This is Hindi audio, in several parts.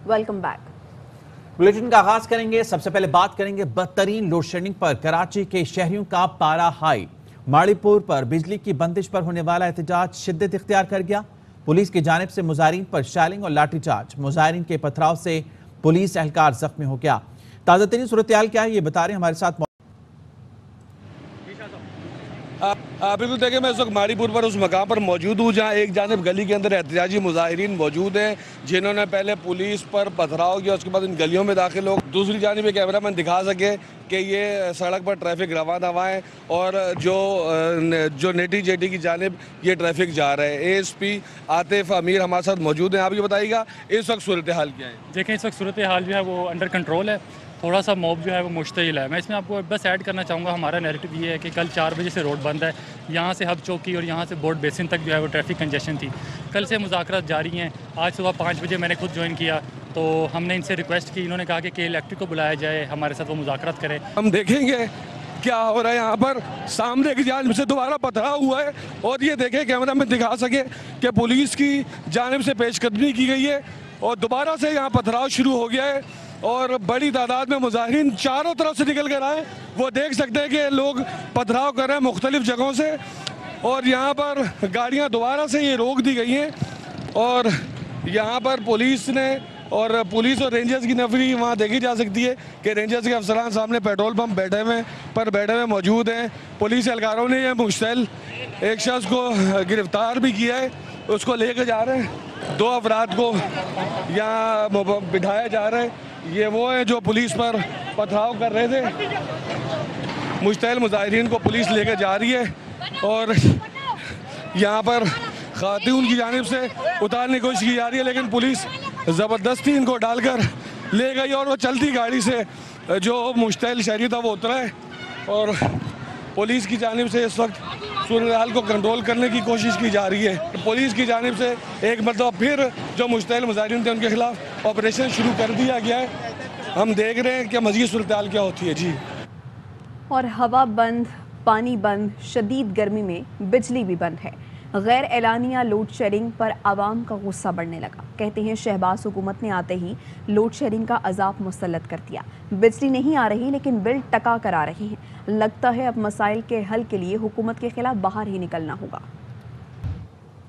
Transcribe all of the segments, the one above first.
Welcome back. बुलेटिन का आगाज करेंगे। सबसे पहले बात करेंगे बदतरीन लोड शेडिंग पर। कराची के शहरियों का पारा हाई। माड़ीपुर पर बिजली की बंदिश पर होने वाला एहतजाज शिद्दत इख्तियार कर गया। पुलिस की जानिब से मुजाहिरीन पर शैलिंग और लाठीचार्ज। मुजाहिरीन के पथराव से पुलिस एहलकार जख्मी हो गया। ताजा तरीन सूरत हाल क्या है ये बता रहे हैं हमारे साथ। बिल्कुल देखिए, मैं इस वक्त माड़ीपुर पर उस मकाम पर मौजूद हूँ जहाँ एक जानिब गली के अंदर एहतजाजी मुजाहिरीन मौजूद हैं जिन्होंने पहले पुलिस पर पथराव किया, उसके बाद इन गलियों में दाखिल हो। दूसरी जानिब एक कैमरामैन दिखा सके कि ये सड़क पर ट्रैफिक रवा दवा है और जो नेटी जेटी की जानिब ये ट्रैफिक जा रहा है। ASP आतिफ अमीर हमारे साथ मौजूद हैं। आप ये बताइएगा इस वक्त सूरत हाल क्या है? देखें, इस वक्त सूरत हाल जो है वो अंडर कंट्रोल है। थोड़ा सा मॉब जो है वो मुश्तिल है। मैं इसमें आपको बस ऐड करना चाहूँगा, हमारा नैरेटिव ये है कि कल 4 बजे से रोड बंद है। यहाँ से हब चौकी और यहाँ से बोर्ड बेसिन तक जो है वो ट्रैफिक कंजेशन थी। कल से मुज़ाकरात जारी हैं। आज सुबह 5 बजे मैंने खुद ज्वाइन किया, तो हमने इनसे रिक्वेस्ट की। इन्होंने कहा कि इलेक्ट्रिक को बुलाया जाए, हमारे साथ वो मुज़ाकरात करें। हम देखेंगे क्या हो रहा है यहाँ पर। सामने की जानिब से दोबारा पथराव हुआ है और ये देखें कैमरा में दिखा सके कि पुलिस की जानिब से पेशकदमी की गई है और दोबारा से यहाँ पथराव शुरू हो गया है और बड़ी तादाद में मुजाहिरीन चारों तरफ से निकल कर आए। वो देख सकते हैं कि लोग पथराव कर रहे हैं मुख्तलिफ जगहों से और यहाँ पर गाड़ियाँ दोबारा से ये रोक दी गई हैं और यहाँ पर पुलिस और रेंजर्स की नफरी वहाँ देखी जा सकती है कि रेंजर्स के अफसरान सामने पेट्रोल पंप बैठे हुए मौजूद हैं। पुलिस एहलकारों ने यह मुश्तिल एक शख्स को गिरफ्तार भी किया है, उसको लेकर जा रहे हैं। 2 अफराद को यहाँ बिठाया जा रहा है। ये वो है जो पुलिस पर पथराव कर रहे थे। मुश्तिल मुजाहिरीन को पुलिस लेकर जा रही है और यहाँ पर खातून की जानिब से उतारने की कोशिश की जा रही है, लेकिन पुलिस ज़बरदस्ती इनको डालकर ले गई और वो चलती गाड़ी से जो मुश्तिल शहरी था वो उतरा है और पुलिस की जानिब से इस वक्त सूरत हाल को कंट्रोल करने की कोशिश की जा रही है। पुलिस की जानिब से एक मरतबा फिर जो मुश्तिल मुजाहिरीन थे उनके खिलाफ ऑपरेशन शुरू कर दिया गया है। हम देख रहे हैं कि मज़ीद सूरत हाल क्या होती है। जी, और हवा बंद, पानी बंद, शदीद गर्मी में बिजली भी बंद है। गैर एलानिया लोड शेडिंग पर आवाम का गुस्सा बढ़ने लगा। कहते हैं शहबाज हुकूमत ने आते ही लोड शेडिंग का अजाब मुसल्लत कर दिया। बिजली नहीं आ रही लेकिन बिल टका कर आ रहे हैं। लगता है अब मसाइल के हल के लिए हुकूमत के खिलाफ बाहर ही निकलना होगा।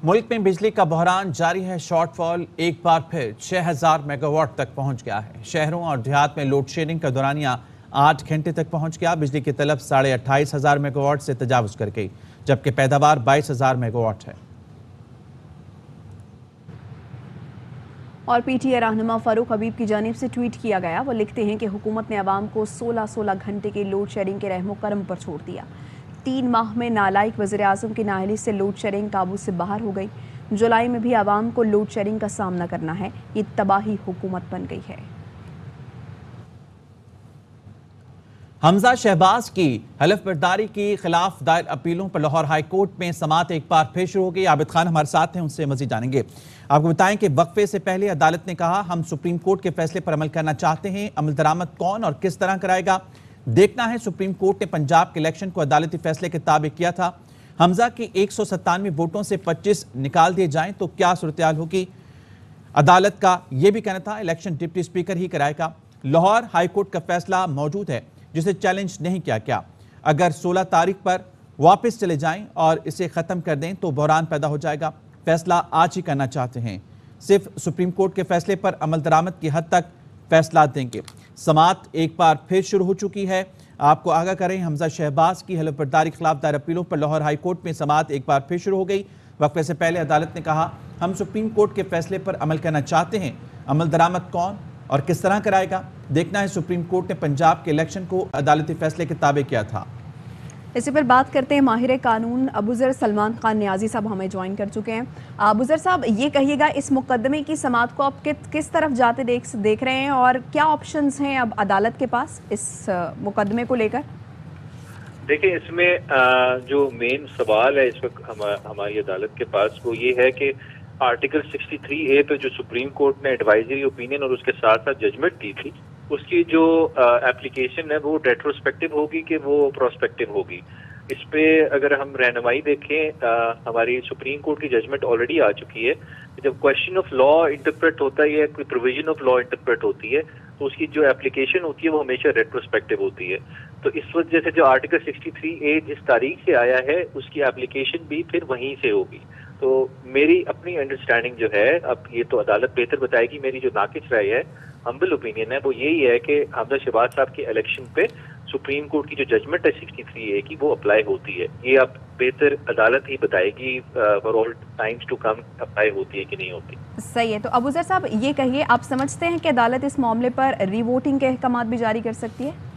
मुल्क में बिजली का बहरान जारी है। शॉर्टफॉल एक बार फिर 6000 मेगावाट तक पहुंच गया है। शहरों और देहात में लोड शेडिंग का दौरानिया 8 घंटे तक पहुंच गया। बिजली की तलब 28,500 मेगावाट से तजावुज कर गई, जबकि पैदावार 22,000 मेगावाट है। और PTA रहनुमा फारूक हबीब की जानिब से ट्वीट किया गया। वो लिखते हैं कि हुकूमत ने अवाम को 16-16 घंटे के लोड शेडिंग के रहमो करम पर छोड़ दिया। 3 माह में नालायक वज़ीर आज़म की नाअहली से लोड शेडिंग काबू से बाहर हो गई। जुलाई में भी आवाम को लोड शेडिंग का सामना करना है। ये तबाही हुकूमत बन गई है। हमजा शहबाज की हलफ बर्दारी के खिलाफ दायर अपीलों पर लाहौर हाई कोर्ट में समाअत एक बार फिर शुरू हो गई। आबिद खान हमारे साथ हैं, उनसे मजीद जानेंगे। आपको बताएं कि वक्फे से पहले अदालत ने कहा हम सुप्रीम कोर्ट के फैसले पर अमल करना चाहते हैं। अमल दरामद कौन और किस तरह कराएगा देखना है। सुप्रीम कोर्ट ने पंजाब के इलेक्शन को अदालती फैसले के ताबे किया था। हमजा के 197 वोटों से 25 निकाल दिए जाएं तो क्या सूरत हाल होगी। अदालत का यह भी कहना था इलेक्शन डिप्टी स्पीकर ही कराएगा। लाहौर हाई कोर्ट का फैसला मौजूद है जिसे चैलेंज नहीं किया गया। अगर 16 तारीख पर वापस चले जाएं और इसे ख़त्म कर दें तो बहरान पैदा हो जाएगा। फैसला आज ही करना चाहते हैं। सिर्फ सुप्रीम कोर्ट के फैसले पर अमल दरामद की हद तक फैसला देंगे। समाअत एक बार फिर शुरू हो चुकी है। आपको आगाह करें, हमजा शहबाज की हलफ बर्दारी के खिलाफ दायर अपीलों पर लाहौर हाई कोर्ट में समाअत एक बार फिर शुरू हो गई। वक्फे से पहले अदालत ने कहा हम सुप्रीम कोर्ट के फैसले पर अमल करना चाहते हैं। अमल दरामद कौन और किस तरह कराएगा देखना है। सुप्रीम कोर्ट ने पंजाब के इलेक्शन को अदालती फैसले के ताबे किया था। इसी पर बात करते हैं। माहिर कानून अबूजर सलमान खान नियाजी साहब हमें ज्वाइन कर चुके हैं। अबूजर साहब, ये कहिएगा इस मुकदमे की समाअत को आप किस तरफ जाते देख रहे हैं और क्या ऑप्शंस हैं अब अदालत के पास इस मुकदमे को लेकर? देखिए, इसमें जो मेन सवाल है इस वक्त हमारी अदालत के पास वो ये है कि आर्टिकल 63A पे जो सुप्रीम कोर्ट ने एडवाइजरी ओपिनियन और उसके साथ साथ जजमेंट दी थी उसकी जो एप्लीकेशन है वो रेट्रोस्पेक्टिव होगी कि वो प्रोस्पेक्टिव होगी। इस पे अगर हम रहनुमाई देखें, हमारी सुप्रीम कोर्ट की जजमेंट ऑलरेडी आ चुकी है। जब क्वेश्चन ऑफ लॉ इंटरप्रेट होता है या कोई प्रोविजन ऑफ लॉ इंटरप्रेट होती है तो उसकी जो एप्लीकेशन होती है वो हमेशा रेट्रोस्पेक्टिव होती है। तो इस वजह से जो आर्टिकल 63A जिस तारीख से आया है उसकी एप्लीकेशन भी फिर वहीं से होगी। तो मेरी अपनी अंडरस्टैंडिंग जो है, अब ये तो अदालत बेहतर बताएगी, मेरी जो नाकिस राय है, हम्बल ओपिनियन है, वो यही है कि हमजा शहबाज साहब के इलेक्शन पे सुप्रीम कोर्ट की जो जजमेंट है 63A की वो अप्लाई होती है। ये अब बेहतर अदालत ही बताएगी for all times to come apply होती है कि नहीं होती। सही है। तो अबूजर साहब ये कहिए, आप समझते हैं कि अदालत इस मामले पर रीवोटिंग के अहकाम भी जारी कर सकती है?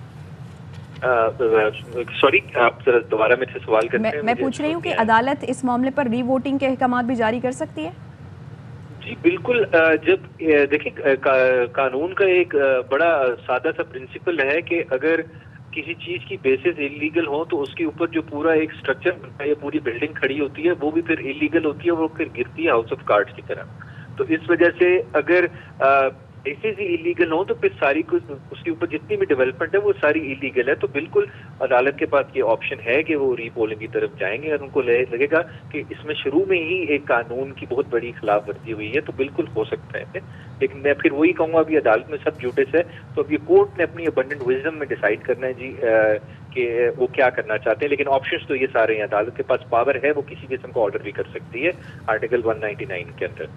सॉरी, आप जरा दोबारा मेरे से सवाल करते हैं। मैं पूछ रही हूँ कि अदालत इस मामले पर रीवोटिंग के अहकाम भी जारी कर सकती है? जी बिल्कुल। जब देखिए कानून का एक बड़ा सादा सा प्रिंसिपल है कि अगर किसी चीज की बेसिस इलीगल हो तो उसके ऊपर जो पूरा एक स्ट्रक्चर बनता है, पूरी बिल्डिंग खड़ी होती है, वो भी फिर इलीगल होती है, वो फिर गिरती है हाउस ऑफ कार्ड्स की तरह। तो इस वजह से अगर बेसिस ही इलीगल हो तो फिर सारी कुछ उसके ऊपर जितनी भी डेवलपमेंट है वो सारी इलीगल है। तो बिल्कुल अदालत के पास ये ऑप्शन है कि वो रीपोलिंग की तरफ जाएंगे और उनको लगेगा कि इसमें शुरू में ही एक कानून की बहुत बड़ी खिलाफ वर्जी हुई है, तो बिल्कुल हो सकता है। लेकिन मैं फिर वही कहूँगा, अभी अदालत में सब जुडिस है, तो अब ये कोर्ट ने अपनी अबंडेंट विजडम में डिसाइड करना है जी कि वो क्या करना चाहते हैं। लेकिन ऑप्शंस तो ये सारे हैं, अदालत के पास पावर है, वो किसी किस्म का ऑर्डर भी कर सकती है आर्टिकल 199 के अंदर।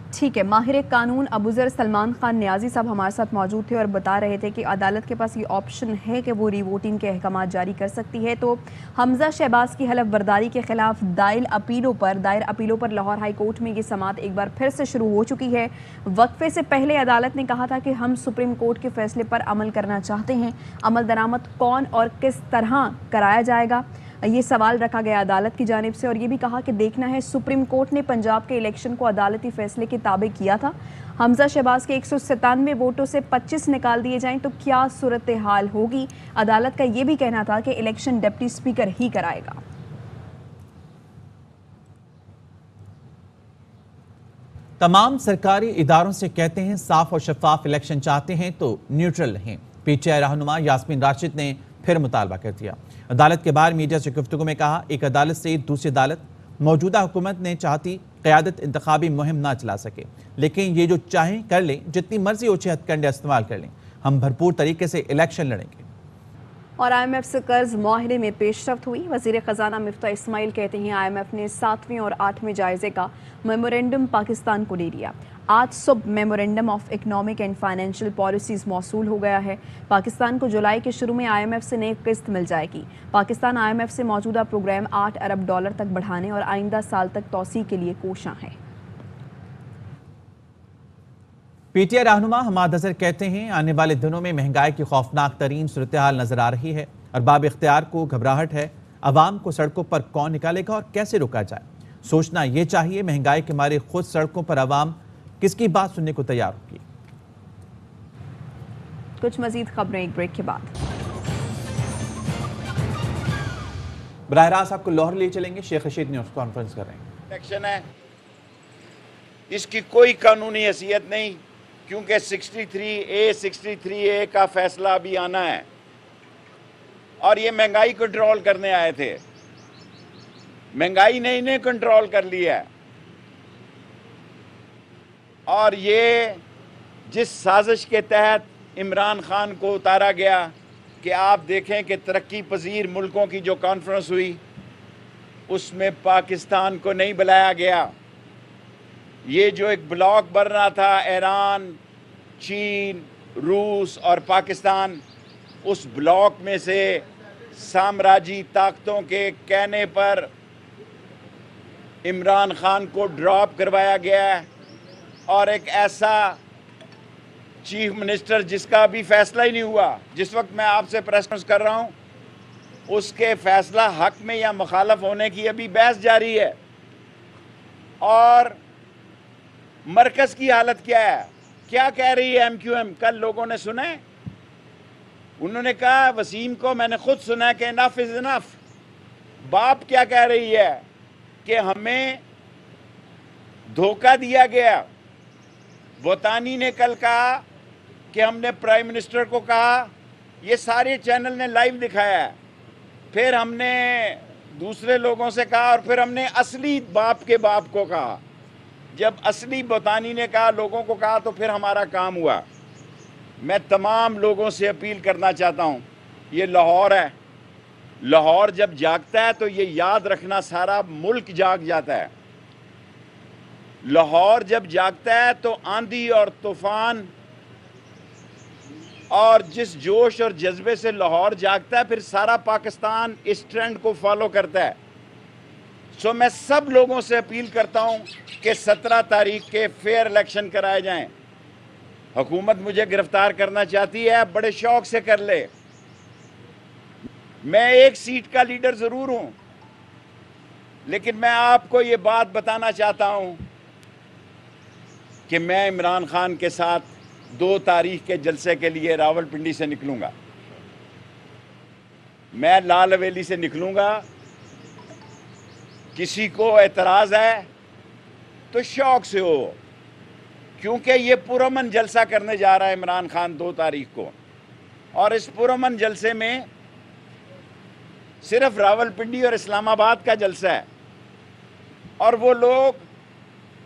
ठीक है। माहिर कानून अबूजर सलमान खान नियाजी साहब हमारे साथ मौजूद थे और बता रहे थे कि अदालत के पास ये ऑप्शन है कि वो रीवोटिंग के अहकाम जारी कर सकती है। तो हमजा शहबाज की हलफ बर्दारी के खिलाफ दायर अपीलों पर लाहौर हाई कोर्ट में ये समाअत एक बार फिर से शुरू हो चुकी है। वक्फे से पहले अदालत ने कहा था कि हम सुप्रीम कोर्ट के फैसले पर अमल करना चाहते हैं। अमल दरामद कौन और किस तरह कराया जाएगा, ये सवाल रखा गया अदालत की जानिब से, और ये भी कहा कि देखना है सुप्रीम कोर्ट ने पंजाब के इलेक्शन को अदालती फैसले के ताबे किया था। हमजा शहबाज के 197 वोटों से 25 निकाल दिए जाएं तो क्या सूरत हाल होगी। अदालत का ये भी कहना था कि इलेक्शन डिप्टी स्पीकर ही कराएगा। तमाम सरकारी इदारों से कहते हैं साफ और शफाफ इलेक्शन चाहते हैं तो न्यूट्रल रहें। पीटीआई रहनुमा यास्मीन राशिद ने फिर मुतालबा कर दिया। अदालत के बाहर मीडिया से गुफ्तगू में कहा, एक अदालत से दूसरी अदालत, मौजूदा हुकूमत ने चाहती क़यादत इंतखाबी मुहिम ना चला सके, लेकिन ये जो चाहें कर लें, जितनी मर्जी ओछे हथकंडे इस्तेमाल कर लें, हम भरपूर तरीके से इलेक्शन लड़ेंगे। और IMF से कर्ज माहरे में पेशरफ्त हुई। वज़ीर ख़जाना मिफ्ता इस्माइल कहते हैं IMF ने 7वें और 8वें जायजे का मेमोरेंडम पाकिस्तान को दे दिया। आज सुबह memorandum of economic and financial policies मौसूल हो गया है। पाकिस्तान को जुलाई के शुरू में IMF से नई किस्त मिल जाएगी। पाकिस्तान IMF से मौजूदा प्रोग्राम $8 अरब तक बढ़ाने और आइंदा साल तक तौसी के लिए कोशां है। पीटीआई रहनुमा हमाद अजहर कहते हैं, आने वाले दिनों में महंगाई की खौफनाक तरीन सूरत हाल नजर आ रही है। अरबाब इख्तियार को घबराहट है, अवाम को सड़कों पर कौन निकालेगा और कैसे रोका जाए। सोचना ये चाहिए, महंगाई के मारे खुद सड़कों पर अवाम किसकी बात सुनने को तैयार होगी। कुछ मजीद खबरें एक ब्रेक के बाद। बराह रास्त आपको लाहौर ले चलेंगे, शेख रशीद न्यूज़ कॉन्फ्रेंस कर रहे हैं। इलेक्शन है, इसकी कोई कानूनी हैसियत नहीं, क्योंकि 63A का फैसला अभी आना है और ये महंगाई कंट्रोल करने आए थे। महंगाई ने इन्हें कंट्रोल कर लिया है और ये जिस साजिश के तहत इमरान खान को उतारा गया कि आप देखें कि तरक्की पजीर मुल्कों की जो कॉन्फ्रेंस हुई उसमें पाकिस्तान को नहीं बुलाया गया। ये जो एक ब्लॉक बन रहा था ईरान, चीन, रूस और पाकिस्तान, उस ब्लॉक में से साम्राज्यी ताकतों के कहने पर इमरान खान को ड्रॉप करवाया गया है और एक ऐसा चीफ मिनिस्टर जिसका अभी फैसला ही नहीं हुआ, जिस वक्त मैं आपसे प्रेस कॉन्फ्रेंस कर रहा हूँ उसके फैसला हक में या मुखालफ होने की अभी बहस जारी है। और मरकज़ की हालत क्या है, क्या कह रही है MQM? कल लोगों ने सुना है, उन्होंने कहा, वसीम को मैंने खुद सुना कि इनफ इज़ इनफ। बाप क्या कह रही है कि हमें धोखा दिया गया। वतानी ने कल कहा कि हमने प्राइम मिनिस्टर को कहा, ये सारे चैनल ने लाइव दिखाया है। फिर हमने दूसरे लोगों से कहा और फिर हमने असली बाप के बाप को कहा। जब असली बोतानी ने कहा, लोगों को कहा, तो फिर हमारा काम हुआ। मैं तमाम लोगों से अपील करना चाहता हूँ, ये लाहौर है, लाहौर जब जागता है तो ये याद रखना सारा मुल्क जाग जाता है। लाहौर जब जागता है तो आंधी और तूफान और जिस जोश और जज्बे से लाहौर जागता है, फिर सारा पाकिस्तान इस ट्रेंड को फॉलो करता है। सो मैं सब लोगों से अपील करता हूं कि 17 तारीख के फेयर इलेक्शन कराए जाएं। हुकूमत मुझे गिरफ्तार करना चाहती है, बड़े शौक से कर ले। मैं एक सीट का लीडर जरूर हूं, लेकिन मैं आपको ये बात बताना चाहता हूं कि मैं इमरान खान के साथ 2 तारीख के जलसे के लिए रावलपिंडी से निकलूंगा। मैं लाल हवेली से निकलूंगा। किसी को एतराज है तो शौक से हो, क्योंकि ये पुरअमन जलसा करने जा रहा है इमरान खान 2 तारीख को। और इस पुरअमन जलसे में सिर्फ रावलपिंडी और इस्लामाबाद का जलसा है। और वो लोग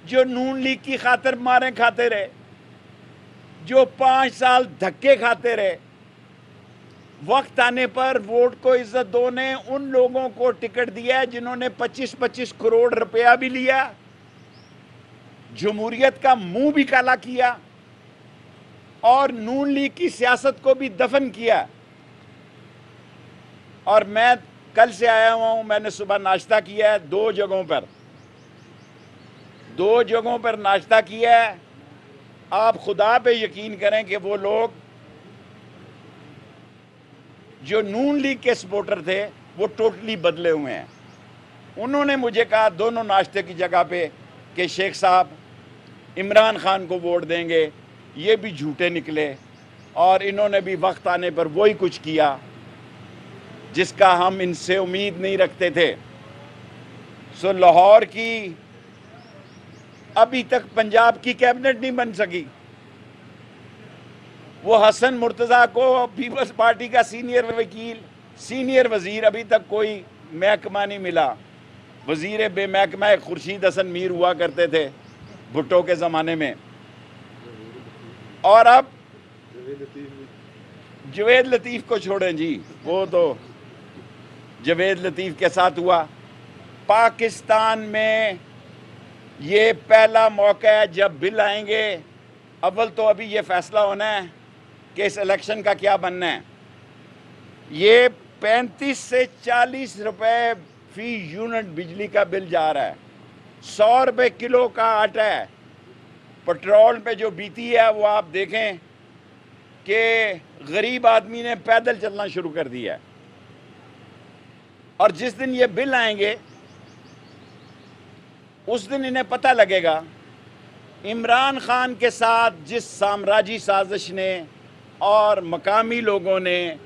जो नून लीग की खातिर मारें खाते रहे, जो 5 साल धक्के खाते रहे, वक्त आने पर वोट को इज्जत दो ने उन लोगों को टिकट दिया है जिन्होंने 25-25 करोड़ रुपया भी लिया, जमहूरियत का मुंह भी काला किया और नून लीग की सियासत को भी दफन किया। और मैं कल से आया हुआ हूं, मैंने सुबह नाश्ता किया है 2 जगहों पर नाश्ता किया है। आप खुदा पे यकीन करें कि वो लोग जो नून लीग के सपोर्टर थे वो टोटली बदले हुए हैं। उन्होंने मुझे कहा दोनों नाश्ते की जगह पे कि शेख साहब इमरान खान को वोट देंगे, ये भी झूठे निकले और इन्होंने भी वक्त आने पर वही कुछ किया जिसका हम इनसे उम्मीद नहीं रखते थे। सो लाहौर की अभी तक पंजाब की कैबिनेट नहीं बन सकी। वो हसन मुर्तज़ा को पीपल्स पार्टी का सीनियर वजीर अभी तक कोई महकमा नहीं मिला। वजीर बेमहकमा खुर्शीद हसन मीर हुआ करते थे भुट्टो के ज़माने में, और अब जवेद लतीफ़ को छोड़ें जी, वो तो जवेद लतीफ़ के साथ हुआ। पाकिस्तान में ये पहला मौका है जब बिल आएंगे। अव्वल तो अभी ये फैसला होना है कि इस इलेक्शन का क्या बनना है। ये 35 से 40 रुपए फी यूनिट बिजली का बिल जा रहा है। 100 रुपए किलो का आटा है। पेट्रोल पे जो बीती है वो आप देखें कि गरीब आदमी ने पैदल चलना शुरू कर दिया है। और जिस दिन ये बिल आएंगे उस दिन इन्हें पता लगेगा इमरान खान के साथ जिस साम्राज्यी साजिश ने और मकामी लोगों ने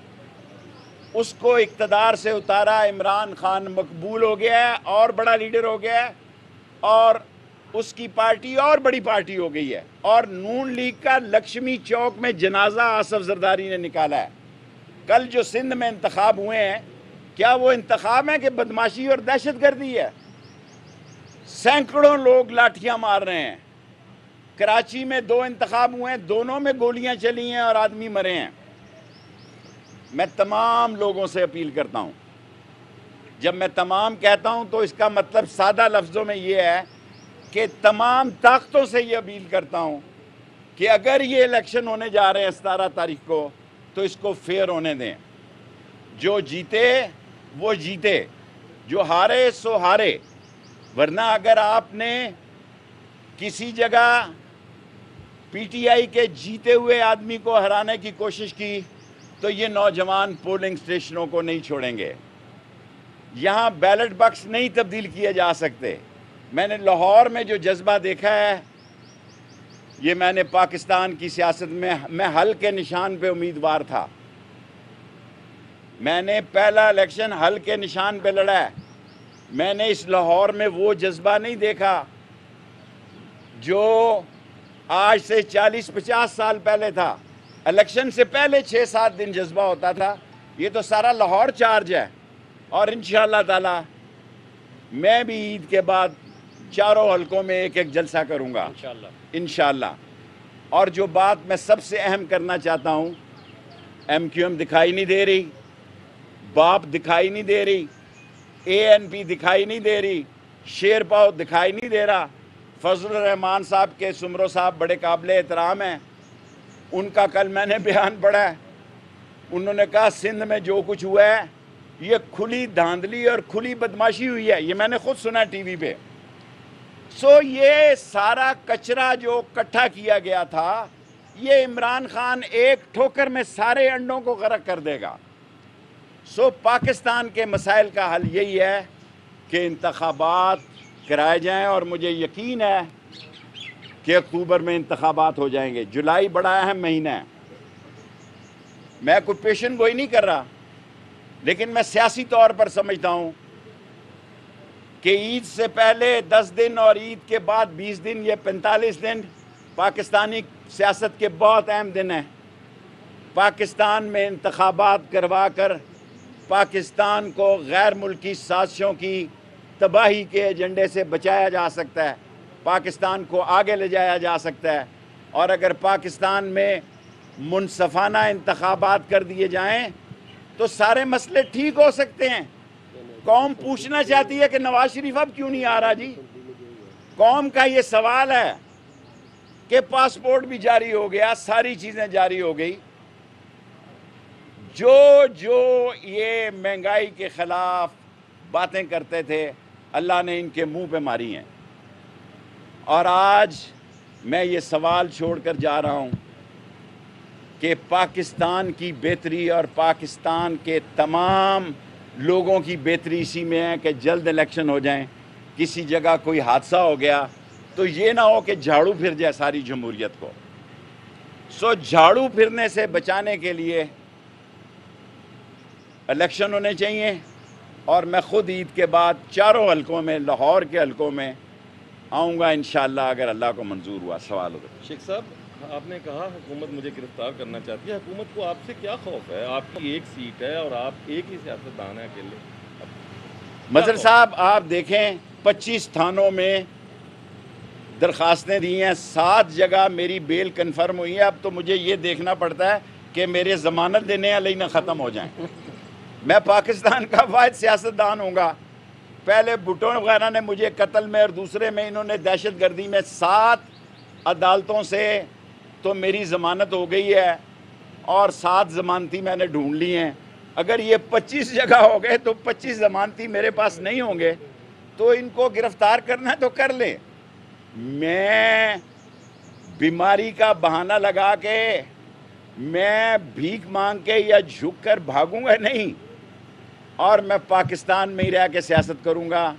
उसको इक़्तिदार से उतारा। इमरान खान मकबूल हो गया है और बड़ा लीडर हो गया है और उसकी पार्टी और बड़ी पार्टी हो गई है। और नून लीग का लक्ष्मी चौक में जनाजा आसफ जरदारी ने निकाला है। कल जो सिंध में इंतखाब हुए हैं, क्या वो इंतखाब है कि बदमाशी और दहशत गर्दी है? सैकड़ों लोग लाठियां मार रहे हैं। कराची में 2 इंतखाब हुए हैं, दोनों में गोलियां चली हैं और आदमी मरे हैं। मैं तमाम लोगों से अपील करता हूं, जब मैं तमाम कहता हूं तो इसका मतलब सादा लफ्ज़ों में ये है कि तमाम ताकतों से ये अपील करता हूं कि अगर ये इलेक्शन होने जा रहे हैं 17 तारीख को, तो इसको फेयर होने दें। जो जीते वो जीते, जो हारे सो हारे। वरना अगर आपने किसी जगह पीटीआई के जीते हुए आदमी को हराने की कोशिश की तो ये नौजवान पोलिंग स्टेशनों को नहीं छोड़ेंगे। यहाँ बैलेट बॉक्स नहीं तब्दील किए जा सकते। मैंने लाहौर में जो जज्बा देखा है, ये मैंने पाकिस्तान की सियासत में, मैं हल के निशान पे उम्मीदवार था। मैंने पहला इलेक्शन हल के निशान पे लड़ा है। मैंने इस लाहौर में वो जज्बा नहीं देखा जो आज से 40-50 साल पहले था। इलेक्शन से पहले 6-7 दिन जज्बा होता था। ये तो सारा लाहौर चार्ज है। और इंशाअल्लाह ताला मैं भी ईद के बाद चारों हलकों में एक एक जलसा करूँगा इंशाअल्लाह। और जो बात मैं सबसे अहम करना चाहता हूँ, MQM दिखाई नहीं दे रही, बाप दिखाई नहीं दे रही, ANP दिखाई नहीं दे रही, शेरपाव दिखाई नहीं दे रहा। फजलुर रहमान साहब के सुमरो साहब बड़े काबिल एहतराम हैं, उनका कल मैंने बयान पढ़ा है। उन्होंने कहा सिंध में जो कुछ हुआ है ये खुली धांधली और खुली बदमाशी हुई है। ये मैंने खुद सुना टीवी पे। सो ये सारा कचरा जो इकट्ठा किया गया था, ये इमरान खान एक ठोकर में सारे अंडों को गर्क कर देगा। सो पाकिस्तान के मसाइल का हल यही है कि इंतखाबात कराए जाएं, और मुझे यकीन है कि अक्टूबर में इंतखाबात हो जाएंगे। जुलाई बड़ा अहम महीना है। मैं कोई पेशन गोई नहीं कर रहा, लेकिन मैं सियासी तौर पर समझता हूँ कि ईद से पहले 10 दिन और ईद के बाद 20 दिन, ये 45 दिन पाकिस्तानी सियासत के बहुत अहम दिन हैं। पाकिस्तान में इंतखाबात करवा कर पाकिस्तान को गैर मुल्की साजिशों की तबाही के एजेंडे से बचाया जा सकता है, पाकिस्तान को आगे ले जाया जा सकता है। और अगर पाकिस्तान में मुनसफाना इंतखाबात कर दिए जाएं तो सारे मसले ठीक हो सकते हैं। कौम पूछना चाहती है कि नवाज शरीफ अब क्यों नहीं आ रहा जी। कौम का ये सवाल है कि पासपोर्ट भी जारी हो गया, सारी चीज़ें जारी हो गई। जो जो ये महंगाई के ख़िलाफ़ बातें करते थे, अल्लाह ने इनके मुंह पे मारी हैं। और आज मैं ये सवाल छोड़कर जा रहा हूँ कि पाकिस्तान की बेहतरी और पाकिस्तान के तमाम लोगों की बेहतरी इसी में है कि जल्द इलेक्शन हो जाएं। किसी जगह कोई हादसा हो गया तो ये ना हो कि झाड़ू फिर जाए सारी जमहूरियत को। सो झाड़ू फिरने से बचाने के लिए इलेक्शन होने चाहिए। और मैं ख़ुद ईद के बाद चारों हलकों में, लाहौर के हलकों में आऊँगा इंशाअल्लाह, अगर अल्लाह को मंजूर हुआ। सवाल होगा। शेख साहब, आपने कहा हुकूमत मुझे गिरफ्तार करना चाहती है। हुकूमत को आपसे क्या खौफ है? आपकी एक सीट है और आप एक ही सियासतदान हैं अकेले। मजहर साहब, आप देखें 25 थानों में दरख्वास्तें दी हैं, 7 जगह मेरी बेल कन्फर्म हुई है। अब तो मुझे ये देखना पड़ता है कि मेरे ज़मानत देने वाले ना ख़त्म हो जाएं। मैं पाकिस्तान का वाहिद सियासतदान हूँगा। पहले भुट्टो वगैरह ने मुझे कत्ल में और दूसरे में इन्होंने दहशत गर्दी में 7 अदालतों से तो मेरी ज़मानत हो गई है और 7 ज़मानती मैंने ढूंढ ली हैं। अगर ये 25 जगह हो गए तो 25 ज़मानती मेरे पास नहीं होंगे, तो इनको गिरफ्तार करना है तो कर लें। मैं बीमारी का बहाना लगा के, मैं भीख मांग के या झुक कर भागूंगा नहीं, और मैं पाकिस्तान में ही रह के सियासत करूंगा।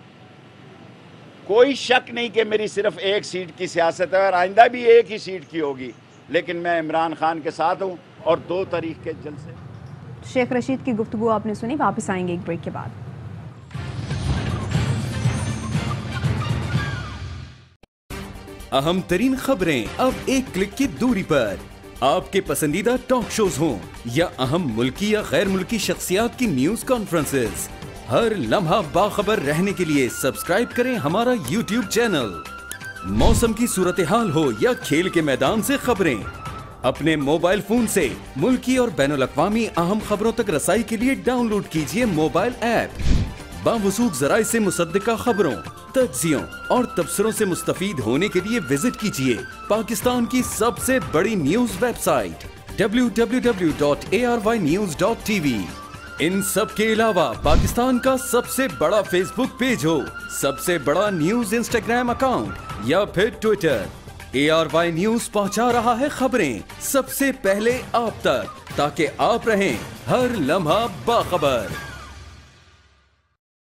कोई शक नहीं कि मेरी सिर्फ एक सीट की सियासत है और आइंदा भी एक ही सीट की होगी, लेकिन मैं इमरान खान के साथ हूं और 2 तारीख के जलसे। शेख रशीद की गुफ्तगू आपने सुनी। वापस आएंगे एक ब्रेक के बाद। अहम तरीन खबरें अब एक क्लिक की दूरी पर। आपके पसंदीदा टॉक शोज हों या अहम मुल्की या गैर मुल्की शख्सियात की न्यूज कॉन्फ्रेंसेस, हर लम्हा बाखबर रहने के लिए सब्सक्राइब करें हमारा YouTube चैनल। मौसम की सूरत हाल हो या खेल के मैदान से खबरें, अपने मोबाइल फोन से मुल्की और बैनुल-अक़वामी अहम खबरों तक रसाई के लिए डाउनलोड कीजिए मोबाइल ऐप। बावसूख ज़राए से मुसद्दिका खबरों, तज्ज़ियों और तबसरों से मुस्तफ़ीद होने के लिए विजिट कीजिए पाकिस्तान की सबसे बड़ी न्यूज वेबसाइट www.arynews.tv। इन सब के अलावा पाकिस्तान का सबसे बड़ा फेसबुक पेज हो, सबसे बड़ा न्यूज इंस्टाग्राम अकाउंट या फिर ट्विटर, ARY न्यूज पहुंचा रहा है खबरें सबसे पहले आप तक, ताकि आप रहें हर लम्हा बाखबर।